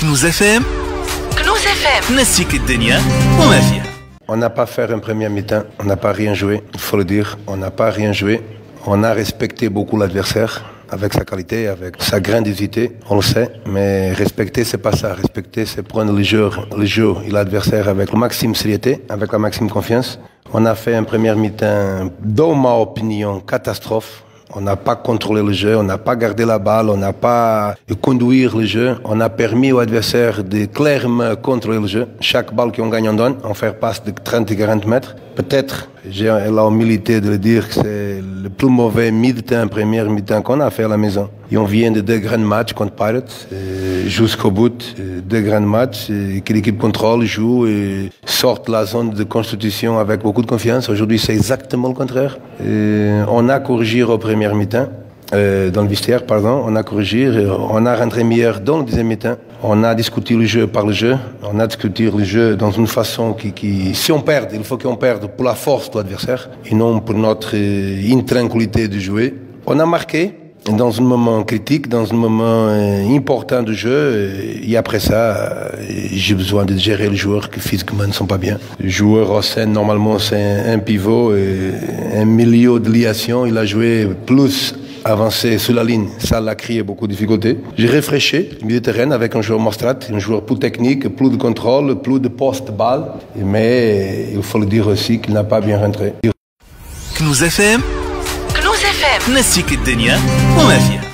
كنوز اف ام. كنوز اف ام نسيك الدنيا وما فيها. On n'a pas fait un premier mi-temps, on n'a pas rien joué, il faut le dire, on n'a pas rien joué. On a respecté beaucoup l'adversaire, avec sa qualité, avec sa grandiosité, on le sait, mais respecter c'est pas ça, respecter c'est prendre le jeu et l'adversaire avec le maximum sérieuxité, avec la maximum confiance. On a fait un premier mi-temps, dans ma opinion, catastrophe. On n'a pas contrôlé le jeu, on n'a pas gardé la balle, on n'a pas conduit le jeu. On a permis aux adversaires de clairement contrôler le jeu. Chaque balle qu'on gagne, on donne. On fait passe de 30 et 40 mètres. Peut-être, j'ai la humilité de le dire, que c'est le plus mauvais mi-temps, premier mi-temps qu'on a fait à la maison. Et on vient de deux grands matchs contre Pirates, jusqu'au bout, deux grands matchs, que l'équipe contrôle, joue et sort de la zone de constitution avec beaucoup de confiance. Aujourd'hui, c'est exactement le contraire. On a corrigé au premier mi-temps, dans le vestiaire, pardon, on a corrigé, on a rentré meilleur dans le deuxième mi-temps. On a discuté le jeu par le jeu, on a discuté le jeu dans une façon qui si on perd, il faut qu'on perde pour la force de l'adversaire et non pour notre intranquillité de jouer. On a marqué dans un moment critique, dans un moment important du jeu, et après ça, j'ai besoin de gérer les joueurs qui physiquement ne sont pas bien. Le joueur au sein, normalement, c'est un pivot, et un milieu de liation, il a joué plus avancé sur la ligne, ça l'a créé beaucoup de difficultés. J'ai réfléchi le milieu de terrain avec un joueur Mostrat, un joueur plus technique, plus de contrôle, plus de poste-balle, mais il faut le dire aussi qu'il n'a pas bien rentré. كنوز اف ام. كنوز اف ام نسيك الدنيا وما فيها.